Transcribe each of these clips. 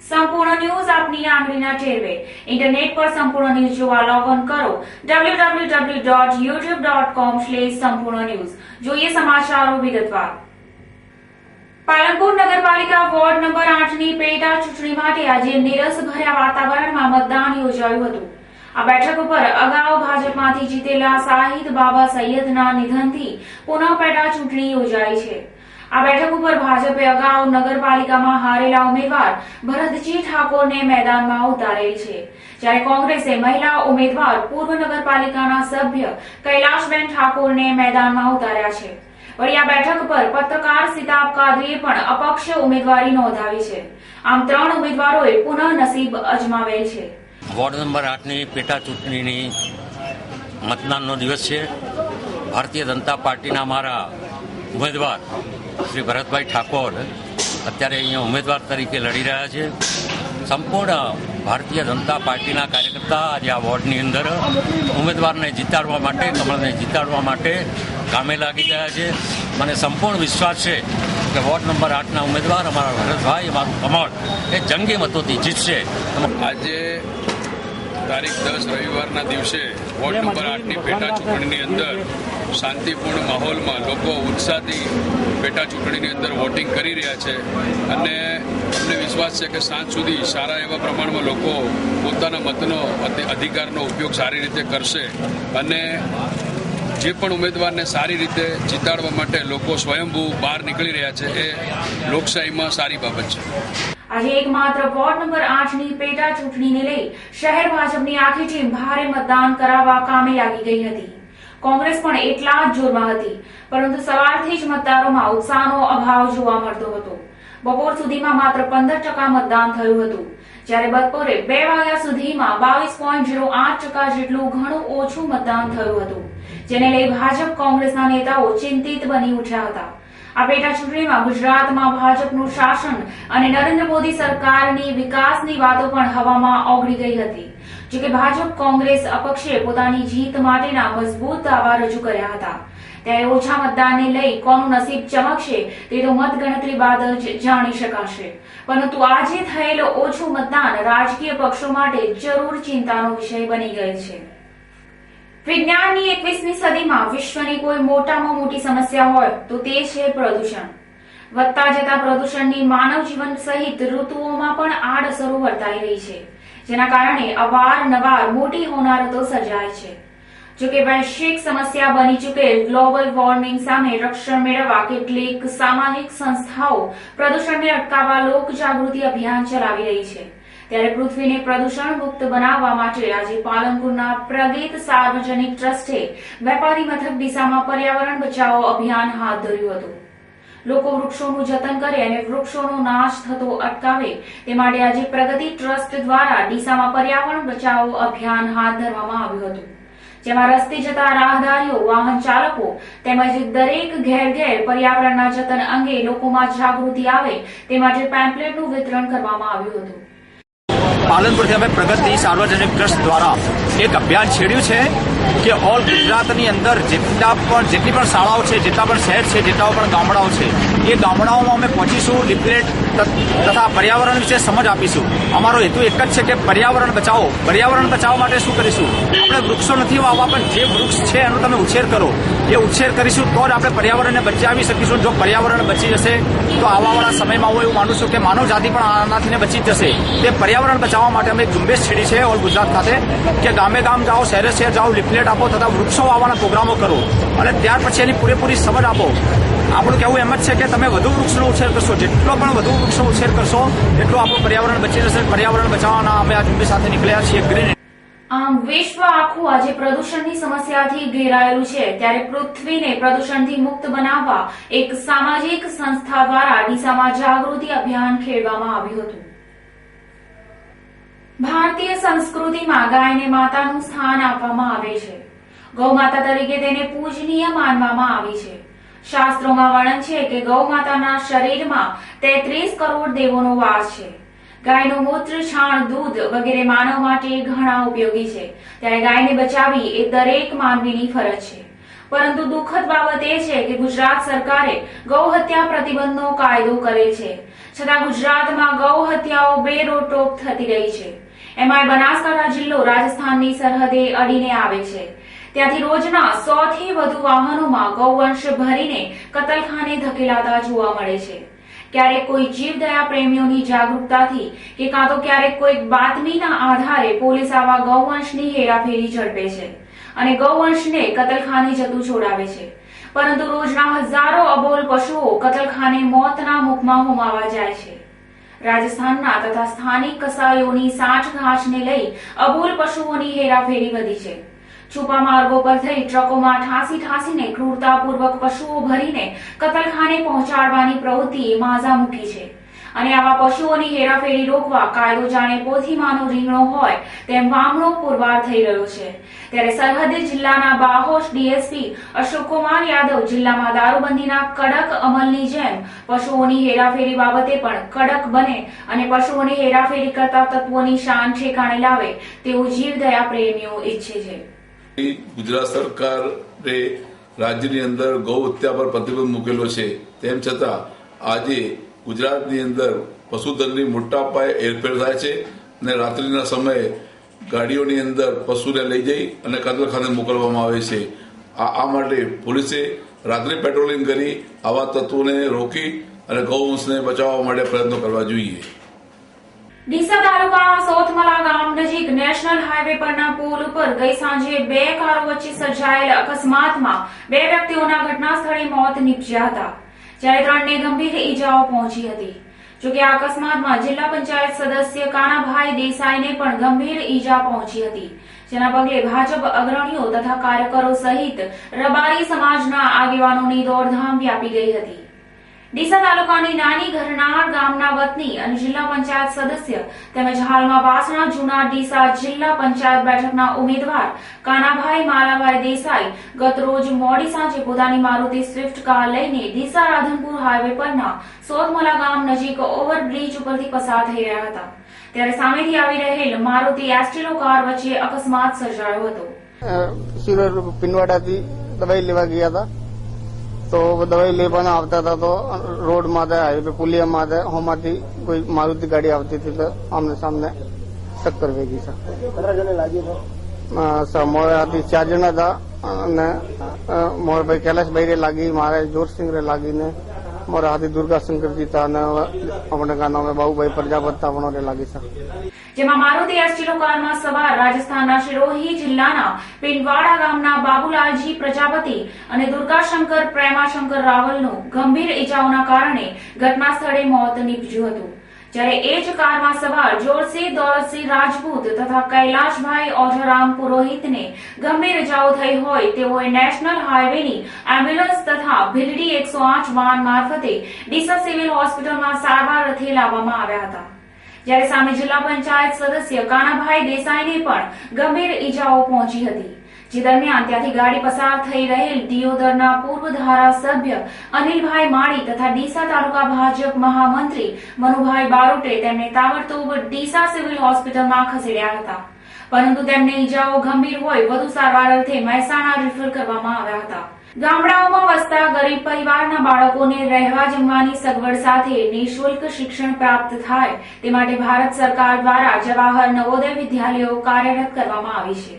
સંપૂર્ણ ન્યૂઝ આપની આંગળીના ટેરવે ઇન્ટરનેટ પર સંપૂર્ણ ન્યૂઝ જોવા લોગ ઓન કરો www.youtube.com/સંપૂર્ણ ન્યૂઝ। જોઈએ સમાચારો વિગતવાર। પાલનપુર નગરપાલિકા વોર્ડ નંબર 8ની પેટા ચૂંટણી માટે આજે નિરસભર્યા વાતાવરણમાં મતદાન યોજાયું હતું। આ બેઠક ઉપર અગાઉ ભાજપમાંથી જીતેલા શાહિદ બાબા સૈયદના નિધનથી પુનઃ પેટા ચૂંટણી યોજાઈ છે। આ બેઠક ઉપર ભાજપે અગાઉ નગરપાલિકામાં હારેલા ઉમેદવાર ભરતજી ઠાકોરને મેદાનમાં ઉતારેલ છે, જ્યારે કોંગ્રેસે મહિલા ઉમેદવાર પૂર્વ નગરપાલિકાના સભ્ય કૈલાશબેન ઠાકોરને મેદાનમાં ઉતાર્યા છે। વળી આ બેઠક પર પત્રકાર સિતાબ કાદરીએ પણ અપક્ષ ઉમેદવારી નોંધાવી છે। આમ 3 ઉમેદવારોએ પુનઃ નસીબ અજમાવેલ છે। વોર્ડ નંબર 8ની પેટા ચૂંટણીની મતદાનનો દિવસ છે। ભારતીય જનતા પાર્ટીના અમારા ઉમેદવાર શ્રી ભરતભાઈ ઠાકોર અત્યારે અહીંયા ઉમેદવાર તરીકે લડી રહ્યા છે। સંપૂર્ણ ભારતીય જનતા પાર્ટીના કાર્યકર્તા આજે આ વોર્ડની અંદર ઉમેદવારને જીતાડવા માટે, કમળને જીતાડવા માટે કામે લાગી ગયા છે। મને સંપૂર્ણ વિશ્વાસ છે કે વોર્ડ નંબર 8ના ઉમેદવાર અમારા ભરતભાઈ, અમારું કમળ એ જંગી મતોથી જીતશે। આજે તારીખ 10 રવિવારના દિવસે વોર્ડ નંબર 8ની પેટા ચૂંટણીની અંદર શાંતિપૂર્ણ માહોલમાં લોકો ઉત્સાહથી પેટા ચૂંટણીની અંદર વોટિંગ કરી રહ્યા છે અને અમને વિશ્વાસ છે કે સાંજ સુધી સારા એવા પ્રમાણમાં લોકો પોતાના મતનો અધિકારનો ઉપયોગ સારી રીતે કરશે અને જે પણ ઉમેદવારને સારી રીતે જીતાડવા માટે લોકો સ્વયંભૂ બહાર નીકળી રહ્યા છે એ લોકશાહીમાં સારી બાબત છે। આજે એકમાત્ર વોર્ડ નંબર 8ની પેટા ચૂંટણીને લઈ શહેર ભાજપની આખી ટીમ ભારે મતદાન કરાવવા કામે લાગી ગઈ હતી। કોંગ્રેસ પણ એટલા જ જોરમાં હતી, પરંતુ સવારથી જ મતદારોમાં ઉત્સાહનો અભાવ જોવા મળતો હતો। બપોર સુધીમાં માત્ર 15% મતદાન થયું હતું, જ્યારે બપોરે 2 વાગ્યા સુધીમાં 22.08% જેટલું ઘણું ઓછું મતદાન થયું હતું, જેને લઈ ભાજપ કોંગ્રેસના નેતાઓ ચિંતિત બની ઉઠ્યા હતા। આ પેટા ચૂંટણીમાં ગુજરાતમાં ભાજપનું શાસન અને નરેન્દ્ર મોદી સરકારની વિકાસની વાતો પણ હવામાં ઓગળી ગઈ હતી। જોકે ભાજપ કોંગ્રેસ અપક્ષે પોતાની જીત માટેના મજબૂત દાવા રજૂ કર્યા હતા, ત્યારે ઓછા મતદાનને લઈ કોનું નસીબ ચમકશે તે તો મતગણતરી બાદ જ જાણી શકાશે। પરંતુ આજે થયેલ ઓછું મતદાન રાજકીય પક્ષો માટે જરૂર ચિંતાનો વિષય બની ગયેલ છે। વિજ્ઞાનની 21મી સદીમાં વિશ્વની કોઈ મોટામાં મોટી સમસ્યા હોય તો તે છે પ્રદૂષણ। વધતા જતા પ્રદૂષણની માનવ જીવન સહિત ઋતુઓમાં પણ આડઅસરો વર્તાઈ રહી છે, જેના કારણે અવારનવાર મોટી હોનારતો સર્જાય છે। જોકે વૈશ્વિક સમસ્યા બની ચૂકેલ ગ્લોબલ વોર્મિંગ સામે રક્ષણ મેળવવા કેટલીક સામાજિક સંસ્થાઓ પ્રદૂષણને અટકાવવા લોકજાગૃતિ અભિયાન ચલાવી રહી છે। ત્યારે પૃથ્વીને પ્રદૂષણ મુક્ત બનાવવા માટે આજે પાલનપુરના પ્રગીત સાર્વજનિક ટ્રસ્ટે વેપારી મથક ડીસામાં પર્યાવરણ બચાવો અભિયાન હાથ ધર્યું હતું। લોકો વૃક્ષોનું જતન કરે અને વૃક્ષોનો નાશ થતો અટકાવે તે માટે આજે પ્રગતિ ટ્રસ્ટ દ્વારા ડીસામાં પર્યાવરણ બચાવો અભિયાન હાથ ધરવામાં આવ્યું હતું, જેમાં રસ્તે જતા રાહદારીઓ, વાહન ચાલકો તેમજ દરેક ઘેર પર્યાવરણના જતન અંગે લોકોમાં જાગૃતિ આવે તે માટે પેમ્પલેટનું વિતરણ કરવામાં આવ્યું હતું। પાલનપુરથી અમે પ્રગતિ સાર્વજનિક ટ્રસ્ટ દ્વારા એક અભિયાન છેડ્યું છે કે ઓલ ગુજરાતની અંદર જેટલી પણ શાળાઓ છે, જેટલા પણ શહેર છે, જેટલા પણ ગામડાઓ છે, એ ગામડાઓમાં અમે પહોંચીશું, લિફલેટ તથા પર્યાવરણ વિશે સમજ આપીશું। અમારો હેતુ એક જ છે કે પર્યાવરણ બચાવો। પર્યાવરણ બચાવવા માટે શું કરીશું? આપણે વૃક્ષો નથી વાવવા, પણ જે વૃક્ષ છે એનો તમે ઉછેર કરો। એ ઉછેર કરીશું તો જ આપણે પર્યાવરણને બચાવી શકીશું। જો પર્યાવરણ બચી જશે તો આવવાવાળા સમયમાં હું એવું માનું છું કે માનવ જાતિ પણ આનાથી બચી જશે। તે પર્યાવરણ બચાવવા માટે અમે ઝુંબેશ છેડી છે ઓલ ગુજરાત ખાતે કે ગામે ગામ જાઓ, શહેરે શહેર જાઓ, લિફલેટ આપો તથા વૃક્ષો વાવવાના પ્રોગ્રામો કરો અને ત્યાર પછી એની પૂરેપૂરી સમજ આપો। આપણું કહેવું એમ જ છે કે તમે વધુ વૃક્ષનો ઉછેર કરશો, જેટલો પણ વધુ વૃક્ષનો ઉછેર કરશો એટલું આપણું પર્યાવરણ બચી જશે। પર્યાવરણ બચાવવાના અમે આ ઝુંબેશ સાથે નીકળ્યા છીએ ગ્રીન। આમ વિશ્વ આખું આજે પ્રદૂષણની સમસ્યાથી ઘેરાયેલું છે, ત્યારે પૃથ્વીને પ્રદૂષણથી મુક્ત બનાવવા એક સામાજિક સંસ્થા દ્વારા ડીસામાં જાગૃતિ અભિયાન ખેડવામાં આવ્યું હતું। ભારતીય સંસ્કૃતિમાં ગાયને માતાનું સ્થાન આપવામાં આવે છે। ગૌ માતા તરીકે તેને પૂજનીય માનવામાં આવી છે। શાસ્ત્રોમાં વર્ણન છે કે ગૌ માતાના શરીરમાં 33 કરોડ દેવોનો વાસ છે। ગાયનું મૂત્ર, છાણ, દૂધ વગેરે માનવ માટે ઘણા ઉપયોગી છે, ત્યારે ગાયને બચાવવી એ દરેક માનવીની ફરજ છે। પરંતુ દુઃખદ બાબત એ છે કે ગુજરાત સરકારે ગૌ હત્યા પ્રતિબંધનો કાયદો કરે છે, છતાં ગુજરાતમાં ગૌ હત્યાઓ બેરોકટોક થતી રહી છે. એમાંય બનાસકાંઠા જિલ્લો રાજસ્થાનની સરહદે અડીને આવે છે. ત્યાંથી રોજના 100 થી વધુ વાહનોમાં ગૌવંશ ભરીને કતલખાને ધકેલાતા જોવા મળે છે. ક્યારેક કોઈ જીવદયા પ્રેમીઓની જાગૃતતાથી કે કાં તો ક્યારેક કોઈક બાતમીના આધારે પોલીસ આવા ગૌવંશની હેરાફેરી ઝડપે છે અને ગૌવંશને કતલખાને જતું છોડાવે છે. પરંતુ રોજના હજારો અબોલ પશુઓ કતલખાને મોતના મુખમાં હોમાવા જાય છે. રાજસ્થાનના તથા સ્થાનિક કસાઈઓની સાઠગાંઠને લઈ અબોલ પશુઓની હેરાફેરી વધી છે. છુપા માર્ગો પર થઈ ટ્રકોમાં ઠાસીને ક્રૂરતાપૂર્વક પશુઓ ભરીને કતલખાને પહોંચાડવાની પ્રવૃત્તિએ માઝા મૂકી છે અને આવા પશુઓની હેરાફેરી રોકવા કાયદો જાણે પોથીમાનો રીંગણો હોય તેમ વામણો પુરવાર થઈ રહ્યો છે. ત્યારે સરહદી જિલ્લાના બાહોશ ડીએસપી અશોકકુમાર યાદવ જિલ્લામાં દારૂબંધીના કડક અમલની જેમ પશુઓની હેરાફેરી બાબતે પણ કડક બને અને પશુઓની હેરાફેરી કરતા તત્વોની શાન ઠેકાણે લાવે તેવું જીવદયા પ્રેમીઓ ઈચ્છે છે. ગુજરાત સરકારે રાજ્યની અંદર ગૌ હત્યા પર પ્રતિબંધ મૂકેલો છે, તેમ છતાં આજે ગુજરાતની અંદર પશુધનની મોટા પાયે હેરફેર થાય છે અને રાત્રિના સમયે ગાડીઓની અંદર પશુને લઈ જઈ અને કતલખાને મોકલવામાં આવે છે. આ માટે પોલીસે રાત્રિ પેટ્રોલિંગ કરી આવા તત્વોને રોકી અને ગૌવંશને બચાવવા માટે પ્રયત્નો કરવા જોઈએ. ડીસા તાલુકાના સોથમલા ગામ નજીક નેશનલ હાઈવે પરના પુલ ઉપર ગઈ સાંજે 2 કારો વચ્ચે સર્જાયેલ અકસ્માતમાં 2 વ્યક્તિઓના ઘટના સ્થળે મોત નીપજ્યા હતા, જ્યારે 3ને ગંભીર ઈજાઓ પહોંચી હતી. જોકે આ અકસ્માતમાં જિલ્લા પંચાયત સદસ્ય કાનાભાઈ દેસાઈને પણ ગંભીર ઈજા પહોંચી હતી, જેના પગલે ભાજપ અગ્રણીઓ તથા કાર્યકરો સહિત રબારી સમાજના આગેવાનોની દોડધામ વ્યાપી ગઈ હતી. ડીસા તાલુકાની નાની ઘરનાળ ગામના વતની અને જિલ્લા પંચાયત સદસ્ય તેમજ હાલમાં વાસણા જૂના ડીસા જિલ્લા પંચાયત બેઠકના ઉમેદવાર કાનાભાઈ માલાભાઈ દેસાઈ ગતરોજ મોડી સાંજે પોતાની મારુતિ સ્વિફ્ટ કાર લઈને ડીસા રાધનપુર હાઈવે પરના સોથમલા ગામ નજીક ઓવરબ્રિજ ઉપરથી પસાર થઈ રહ્યા હતા, ત્યારે સામેથી આવી રહેલ મારુતિ એસ્ટિલો કાર વચ્ચે અકસ્માત સર્જાયો હતો. પિનવાડાથી દવાઈ લેવા ગયા હતા, तो वो दवाई लेवाना આવતા હતા તો રોડ માં હાઈવે પુલિયામાં હોમાંથી કોઈ મારુતિ ગાડી આવતી હતી તો આમને સામને ટક્કર વેગી છે. કેટલા જણા લાગી છે? મોરાથી 4 જણા હતા અને મોરભાઈ કૈલાશભાઈ રે લાગી, મારે જોરસિંહ રે લાગીને મોરા હાથી દુર્ગા શંકરજી હતા અને આપણે ગાના બાબુભાઈ પ્રજાપતિ આપણો રે લાગી છે. જેમાં મારુતિ એસ્ટિલો કારમાં સવાર રાજસ્થાનના શિરોહી જિલ્લાના પિંડવાડા ગામના બાબુલાલજી પ્રજાપતિ અને દુર્ગાશંકર પ્રેમાશંકર રાવલનું ગંભીર ઈજાઓના કારણે ઘટના સ્થળે મોત નીપજ્યું હતું, જ્યારે એ જ કારમાં સવાર જોરસિંહ દોલતસિંહ રાજપૂત તથા કૈલાશભાઈ ઓઝારામ પુરોહિતને ગંભીર ઈજાઓ થઈ હોય તેઓએ નેશનલ હાઈવેની એમ્બ્યુલન્સ તથા ભીલડી 108 વાહન મારફતે ડીસા સિવિલ હોસ્પિટલમાં સારવાર અર્થે લાવવામાં આવ્યા હતા, જ્યારે સામે જિલ્લા પંચાયત સદસ્ય કાનાભાઈ દેસાઈને પણ ગંભીર ઈજાઓ પહોંચી હતી. જે દરમિયાન ત્યાંથી ગાડી પસાર થઈ રહેલ દિયોદરના પૂર્વ ધારાસભ્ય અનિલભાઈ માળી તથા ડીસા તાલુકા ભાજપ મહામંત્રી મનુભાઈ બારોટે તેમને તાબડતોબ ડીસા સિવિલ હોસ્પિટલમાં ખસેડ્યા હતા, પરંતુ તેમને ઈજાઓ ગંભીર હોય વધુ સારવાર અર્થે મહેસાણા રિફર કરવામાં આવ્યા હતા. ગામડાઓમાં વસતા ગરીબ પરિવારના બાળકોને રહેવા જમવાની સગવડ સાથે નિઃશુલ્ક શિક્ષણ પ્રાપ્ત થાય તે માટે ભારત સરકાર દ્વારા જવાહર નવોદય વિદ્યાલયો કાર્યરત કરવામાં આવી છે.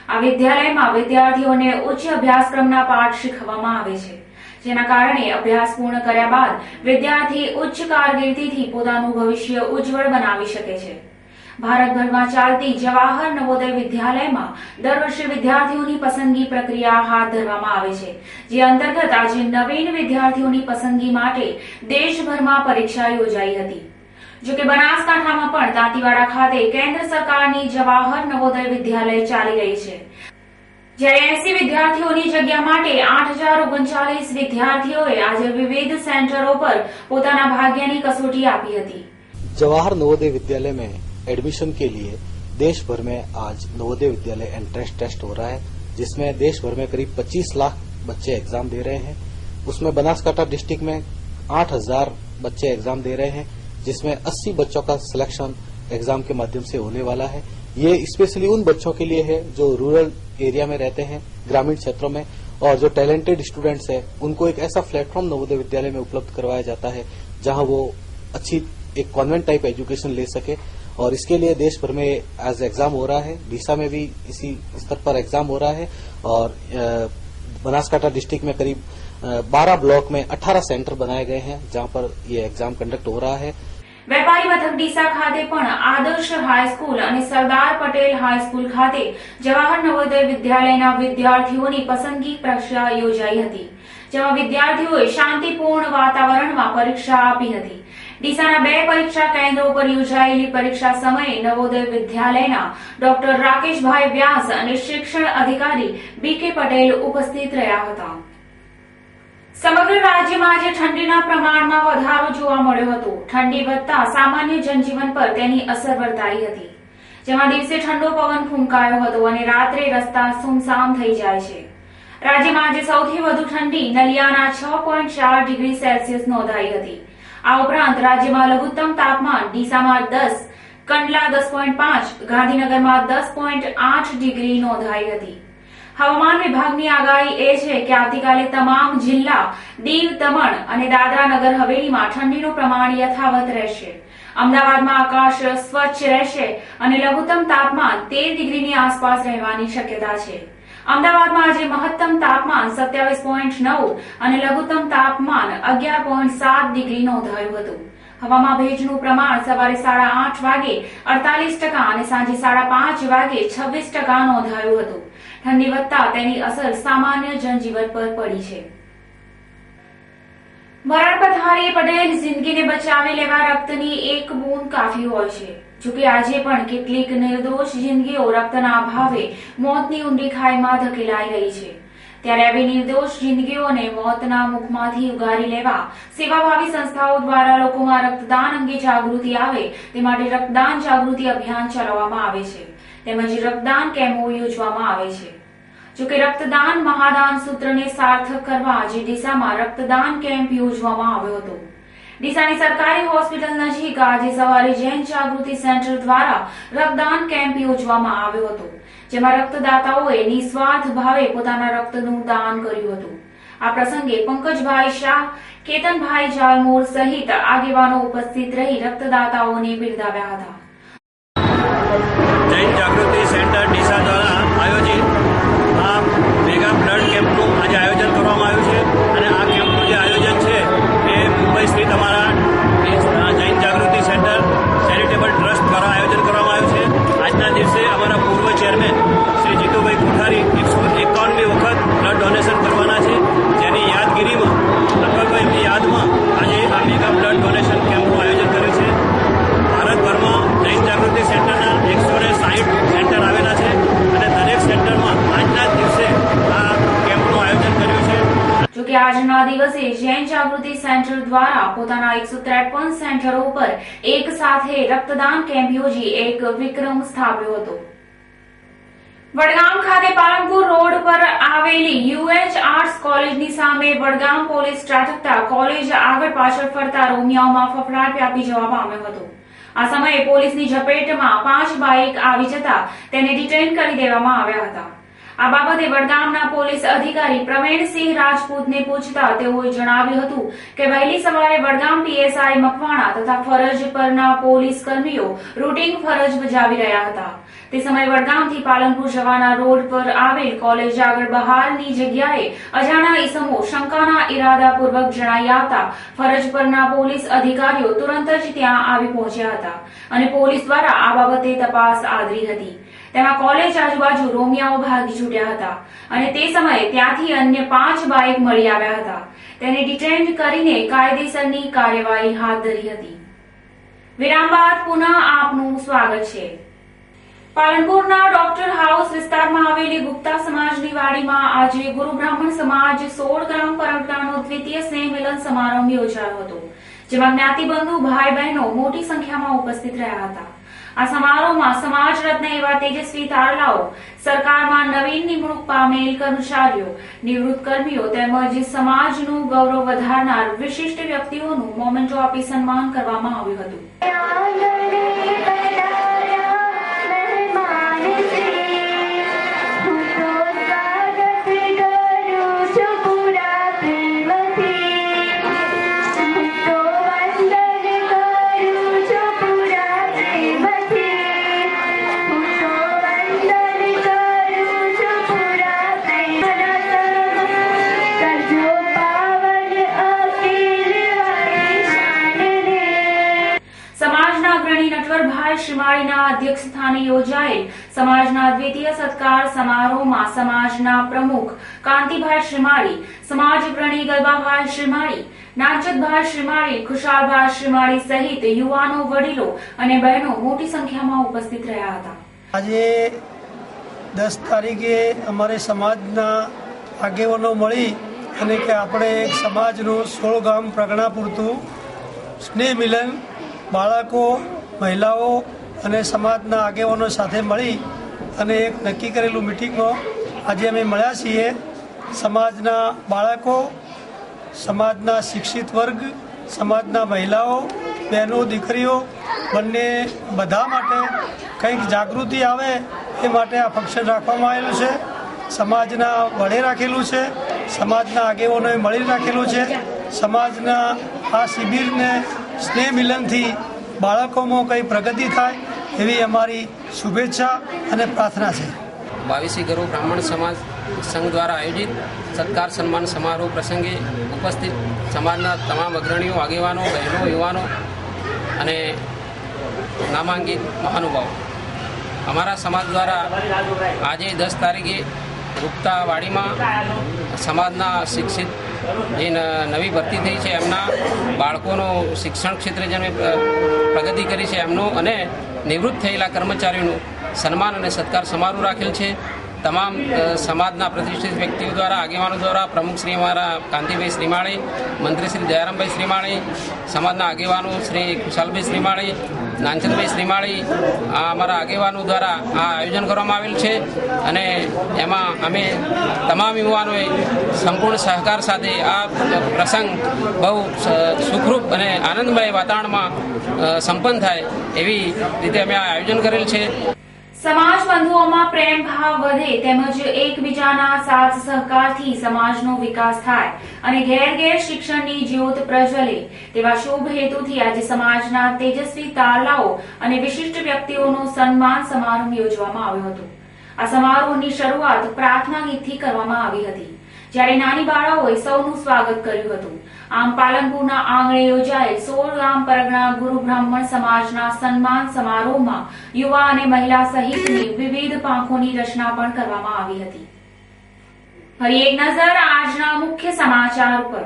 આ વિદ્યાલયમાં વિદ્યાર્થીઓને ઉચ્ચ અભ્યાસક્રમના પાઠ શીખવવામાં આવે છે, જેના કારણે અભ્યાસ પૂર્ણ કર્યા બાદ વિદ્યાર્થી ઉચ્ચ કારકિર્દીથી પોતાનું ભવિષ્ય ઉજ્જવળ બનાવી શકે છે. ભારતભરમાં ચાલતી જવાહર નવોદય વિદ્યાલયમાં દર વર્ષે વિદ્યાર્થીઓની પસંદગી પ્રક્રિયા હાથ ધરવામાં આવે છે, જે અંતર્ગત આજે નવીન વિદ્યાર્થીઓની પસંદગી માટે દેશભરમાં પરીક્ષા યોજાઈ હતી. જો કે બનાસકાંઠામાં પણ દાંતીવાડા ખાતે કેન્દ્ર સરકારની જવાહર નવોદય વિદ્યાલય ચાલી રહી છે, જ્યારે 80 વિદ્યાર્થીઓની જગ્યા માટે 8039 વિદ્યાર્થીઓએ આજે વિવિધ સેન્ટરો પર પોતાના ભાગ્યની કસોટી આપી હતી. जवाहर नवोदय विद्यालय में एडमिशन के लिए देश भर में आज नवोदय विद्यालय एंट्रेंस टेस्ट हो रहा है, जिसमें देश भर में करीब 25 लाख बच्चे एग्जाम दे रहे हैं. उसमें बनासकांठा डिस्ट्रिक्ट में 8000 बच्चे एग्जाम दे रहे हैं, जिसमें 80 बच्चों का सिलेक्शन एग्जाम के माध्यम से होने वाला है. ये स्पेशली उन बच्चों के लिए है जो रूरल एरिया में रहते हैं, ग्रामीण क्षेत्रों में, और जो टैलेंटेड स्टूडेंट्स हैं उनको एक ऐसा प्लेटफॉर्म नवोदय विद्यालय में उपलब्ध करवाया जाता है जहां वो अच्छी एक कॉन्वेंट टाइप एजुकेशन ले सके। और इसके लिए देश भर में एज एग्जाम हो रहा है, डीसा में भी इसी स्तर पर एग्जाम हो रहा है और बनासकांठा डिस्ट्रिक्ट में करीब 12 ब्लॉक में 18 सेंटर बनाए गए हैं जहां पर ये एग्जाम कंडक्ट हो रहा है। વેપારી મથક ડીસા ખાતે પણ આદર્શ હાઈસ્કૂલ અને સરદાર પટેલ હાઈસ્કૂલ ખાતે જવાહર નવોદય વિદ્યાલયના વિદ્યાર્થીઓની પસંદગી પરીક્ષા યોજાઈ હતી, જેમાં વિદ્યાર્થીઓએ શાંતિપૂર્ણ વાતાવરણમાં પરીક્ષા આપી હતી। ડીસાના 2 પરીક્ષા કેન્દ્રો પર યોજાયેલી પરીક્ષા સમયે નવોદય વિદ્યાલયના ડોક્ટર રાકેશભાઈ વ્યાસ અને શિક્ષણ અધિકારી બીકે પટેલ ઉપસ્થિત રહ્યા હતા। સમગ્ર રાજ્યમાં આજે ઠંડીના પ્રમાણમાં વધારો જોવા મળ્યો હતો। ઠંડી વધતા સામાન્ય જનજીવન પર તેની અસર વર્તાઈ હતી, જેમાં દિવસે ઠંડો પવન ફૂંકાયો હતો અને રાત્રે રસ્તા સુમસામ થઈ જાય છે। રાજ્યમાં આજે સૌથી વધુ ઠંડી નલિયાના 6.4 ડિગ્રી સેલ્સિયસ નોંધાઈ હતી। આ ઉપરાંત રાજ્યમાં લઘુત્તમ તાપમાન ડીસામાં 10, કંડલા 10.5, ગાંધીનગરમાં 10.8 ડિગ્રી નોંધાઈ હતી। હવામાન વિભાગની આગાહી એ છે કે આવતીકાલે તમામ જિલ્લા, દીવ, દમણ અને દાદરા નગર હવેલીમાં ઠંડીનું પ્રમાણ યથાવત રહેશે। અમદાવાદમાં આકાશ સ્વચ્છ રહેશે અને લઘુત્તમ તાપમાન 13 ડિગ્રીની આસપાસ રહેવાની શક્યતા છે। અમદાવાદમાં આજે મહત્તમ તાપમાન 27.9 અને લઘુત્તમ તાપમાન 11.7 ડિગ્રી નોંધાયું હતું। હવામાં ભેજનું પ્રમાણ સવારે 8:30 વાગે 48% અને સાંજે 5:30 વાગે 26% નોંધાયું હતું। ઠંડી વધતા તેની અસર સામાન્ય જનજીવન પર પડી છે। મરણ પથારીએ પડેલ જિંદગીને બચાવી લેવા રક્તની એક બૂંદ કાફી હોય છે। જોકે આજે પણ કેટલીક નિર્દોષ જિંદગીઓ રક્તના અભાવે મોતની ઊંડી ખાઈમાં ધકેલાઈ રહી છે। ત્યારે આવી નિર્દોષ જિંદગીઓને મોતના મુખમાંથી ઉગારી લેવા સેવાભાવી સંસ્થાઓ દ્વારા લોકોમાં રક્તદાન અંગે જાગૃતિ આવે તે માટે રક્તદાન જાગૃતિ અભિયાન ચલાવવામાં આવે છે, તેમજ રક્તદાન કેમ્પો યોજવામાં આવે છે। જોકે રક્તદાન મહાદાન સૂત્રને સાર્થક કરવા આજે ડીસામાં રક્તદાન કેમ્પ યોજવામાં આવ્યો હતો। ડીસાની સરકારી હોસ્પિટલ નજીક આજે સવારે જૈન જાગૃતિ સેન્ટર દ્વારા રક્તદાન કેમ્પ યોજવામાં આવ્યો હતો, જેમાં રક્તદાતાઓએ નિસ્વાર્થ ભાવે પોતાના રક્તનું દાન કર્યું હતું। આ પ્રસંગે પંકજભાઈ શાહ, કેતનભાઈ જાલમોર સહિત આગેવાનો ઉપસ્થિત રહી રક્તદાતાઓને બિરદાવ્યા હતા। જૈન જાગૃતિ સેન્ટર ડીસા દ્વારા આયોજિત આ મેગા બ્લડ કેમ્પનું આજે આયોજન કરવામાં આવ્યું છે અને આ કેમ્પનું જે આયોજન છે એ મુંબઈ સ્થિત અમારા જૈન જાગૃતિ સેન્ટર ચેરિટેબલ ટ્રસ્ટ દ્વારા આયોજન કરવામાં આવ્યું છે। આજના દિવસે અમારા પૂર્વ ચેરમેન શ્રી જીતુભાઈ કોઠારી 151મી વખત બ્લડ ડોનેશન કરવાના છે, જેની યાદગીરીમાં અથવા એમની યાદમાં આજે આ મેગા બ્લડ ડોનેશન કેમ્પનું આયોજન કર્યું છે। ભારતભરમાં જૈન જાગૃતિ સેન્ટરના 160 સેન્ટર આવેલા છે અને દરેક સેન્ટરમાં આજના દિવસે આ કેમ્પનું આયોજન કર્યું છે। જોકે આજના દિવસે જૈન જાગૃતિ સેન્ટર દ્વારા પોતાના 153 સેન્ટરો પર એક સાથે રક્તદાન કેમ્પ યોજી એક વિક્રમ સ્થાપ્યો હતો। વડગામ ખાતે પાલનપુર રોડ પર આવેલી UH આર્ટ્સ કોલેજની સામે વડગામ પોલીસ ત્રાટકતા કોલેજ આગળ પાછળ ફરતા રોમિયાઓમાં ફફડાટ વ્યાપી જવા પામ્યો હતો। આ સમયે પોલીસની ઝપેટમાં 5 બાઇક આવી જતા તેને ડિટેઇન કરી દેવામાં આવ્યા હતા। આ બાબતે વડગામના પોલીસ અધિકારી પ્રવીણસિંહ રાજપૂતને પૂછતા તેઓએ જણાવ્યું હતું કે વહેલી સવારે વડગામ PSI મકવાણા તથા ફરજ પરના પોલીસ કર્મીઓ રૂટીન ફરજ બજાવી રહ્યા હતા। તે સમયે વડગામથી પાલનપુર જવાના રોડ પર આવેલ કોલેજ આગળ બહારની જગ્યાએ અજાણા ઈસમો શંકાના ઇરાદાપૂર્વક જણાઈ આવતા ફરજ પરના પોલીસ અધિકારીઓ તુરંત જ ત્યાં આવી પહોંચ્યા હતા અને પોલીસ દ્વારા આ બાબતે તપાસ આદરી હતી। તેમાં કોલેજ આજુબાજુ રોમિયાઓ ભાગી છૂટ્યા હતા અને તે સમયે ત્યાંથી अन्य 5 બાઇક મળી આવ્યા હતા। તેને ડિટેઇન કરીને કાયદેસરની કાર્યવાહી હાથ ધરી હતી। વિરામ બાદ પુનઃ આપનું સ્વાગત છે। પાલનપુરના ડોક્ટર હાઉસ વિસ્તારમાં આવેલી ગુપ્તા સમાજની વાડીમાં આજે ગુરુ બ્રાહ્મણ સમાજ 16 ગ્રામ પરંપરાનો દ્વિતીય સ્નેહ મિલન સમારંભ યોજાયો હતો, જેમાં જ્ઞાતિબંધુ ભાઈ બહેનો મોટી સંખ્યામાં ઉપસ્થિત રહ્યા હતા। આ સમારોહમાં સમાજ રત્ન એવા તેજસ્વી તારલાઓ, સરકારમાં નવીન નિમણૂક પામેલ કર્મચારીઓ, નિવૃત્ત કર્મીઓ તેમજ સમાજનું ગૌરવ વધારનાર વિશિષ્ટ વ્યક્તિઓનું મોમેન્ટો આપી સન્માન કરવામાં આવ્યું હતું। અગ્રણી નટવરભાઈ શ્રીમાળીના અધ્યક્ષસ્થાને યોજાયેલ સમાજના દ્વિતીય સત્કાર સમારોહમાં સમાજના પ્રમુખ કાંતિભાઈ શ્રીમાળી, સમાજ અગ્રણી ગલબાભાઈ શ્રીમાળી, નાનચંદભાઈ શ્રીમાળી, ખુશાલભાઈ શ્રીમાળી સહિત યુવાનો, વડીલો અને બહેનો મોટી સંખ્યામાં ઉપસ્થિત રહ્યા હતા. આજે 10 તારીખે અમારે સમાજના આગેવાનો મળી અને કે આપણે એક સમાજનું 16 ગામ પ્રગણા પૂરતું સ્નેહ મિલન બાળકો, મહિલાઓ અને સમાજના આગેવાનો સાથે મળી અને એક નક્કી કરેલું મિટિંગમાં આજે અમે મળ્યા છીએ. સમાજના બાળકો, સમાજના શિક્ષિત વર્ગ, સમાજના મહિલાઓ, બહેનો, દીકરીઓ બંને બધા માટે કંઈક જાગૃતિ આવે એ માટે આ ફંક્શન રાખવામાં આવેલું છે. સમાજના વડે રાખેલું છે, સમાજના આગેવાનોએ મળી રાખેલું છે. સમાજના આ શિબિરને સ્નેહ મિલનથી બાળકોમાં કંઈ પ્રગતિ થાય એવી અમારી શુભેચ્છા અને પ્રાર્થના છે. 22 ગરુ બ્રાહ્મણ સમાજ સંઘ દ્વારા આયોજિત સત્કાર સન્માન સમારોહ પ્રસંગે ઉપસ્થિત સમાજના તમામ અગ્રણીઓ, આગેવાનો, બહેનો, યુવાનો અને નામાંકિત મહાનુભાવો, અમારા સમાજ દ્વારા આજે 10 તારીખે ગુપ્તાવાડીમાં સમાજના શિક્ષિત જે નવી ભરતી થઈ છે એમના બાળકોનો શિક્ષણ ક્ષેત્રે જેને પ્રગતિ કરી છે એમનો અને નિવૃત્ત થયેલા કર્મચારીઓનું સન્માન અને સત્કાર સમારોહ રાખેલ છે. તમામ સમાજના પ્રતિષ્ઠિત વ્યક્તિઓ દ્વારા, આગેવાનો દ્વારા, પ્રમુખ શ્રી અમારા કાંતિભાઈ શ્રીમાળી, મંત્રી શ્રી દયારામભાઈ શ્રીમાળી, સમાજના આગેવાનો શ્રી ખુશાલભાઈ શ્રીમાળી, નાનચંદભાઈ શ્રીમાળી, આ અમારા આગેવાનો દ્વારા આ આયોજન કરવામાં આવેલ છે અને એમાં અમે તમામ યુવાનોએ સંપૂર્ણ સહકાર સાથે આ પ્રસંગ બહુ સુખરૂપ અને આનંદમય વાતાવરણમાં સંપન્ન થાય એવી રીતે અમે આ આયોજન કરેલ છે. સમાજ બંધુઓમાં પ્રેમ ભાવ વધે તેમજ એકબીજાના સાથ સહકારથી સમાજનો વિકાસ થાય અને ઘેર ઘેર શિક્ષણની જ્યોત પ્રજ્વલે તેવા શુભ હેતુથી આજે સમાજના તેજસ્વી તારલાઓ અને વિશિષ્ટ વ્યક્તિઓનો સન્માન સમારોહ યોજવામાં આવ્યો હતો. આ સમારોહની શરૂઆત પ્રાર્થના ગીતથી કરવામાં આવી હતી, જ્યારે નાની બાળાઓએ સૌનું સ્વાગત કર્યું હતું. આમ પાલનપુરના આંગણે યોજાયેલ 16 ગામ પરગણા ગુરુ બ્રાહ્મણ સમાજના સન્માન સમારોહમાં યુવા અને મહિલા સહિતની વિવિધ પાંખોની રચના પણ કરવામાં આવી હતી. ફરી એક નજર આજના મુખ્ય સમાચાર પર.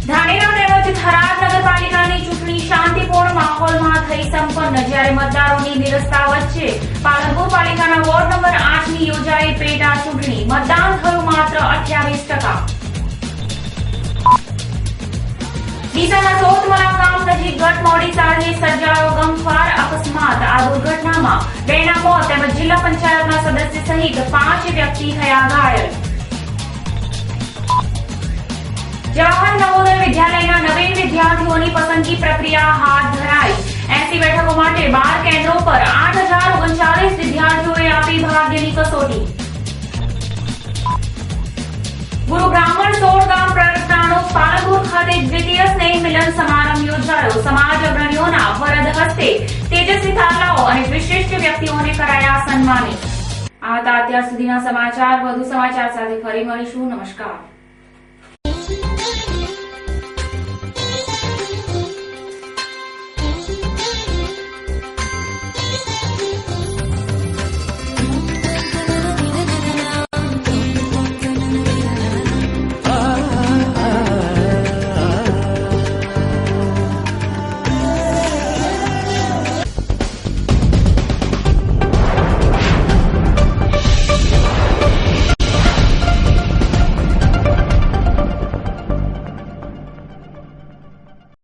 ધાનેરા તેમજ થરાદ નગરપાલિકાની ચૂંટણી શાંતિપૂર્ણ માહોલમાં થઈ સંપન્ન, જ્યારે મતદારોની નિરસ્તા વચ્ચે પાલનપુર પાલિકાના વોર્ડ નંબર 8ની યોજાઈ પેટા ચૂંટણી. મતદાન થયું માત્ર 28%. ડીસાના સોતમલા ગામ નજીક ગત મોડી સાંજે સર્જાયો ગમખ્વાર અકસ્માત. આ દુર્ઘટનામાં 2 ના મોત તેમજ જિલ્લા પંચાયતના સદસ્ય સહિત 5 વ્યક્તિ થયા ઘાયલ. જવાહર નવોદય વિદ્યાલયના નવીન વિદ્યાર્થીઓની પસંદગી પ્રક્રિયા હાથ ધરાઈ. 80 બેઠકો માટે 12 કેન્દ્રો પર 8039 વિદ્યાર્થીઓએ આપી ભાગ્યની કસોટી. ગુરુ બ્રાહ્મણ 16 ગામ પ્રગટાનો પાલનપુર ખાતે દ્વિતીય સ્નેહ મિલન સમારંભ યોજાયો. સમાજ અગ્રણીઓના વરદ હસ્તે તેજસ્વી તારલાઓ અને વિશિષ્ટ વ્યક્તિઓને કરાયા સન્માનિત. આ હતા અત્યાર સુધીના સમાચાર. વધુ સમાચાર સાથે ફરી મળીશું. નમસ્કાર.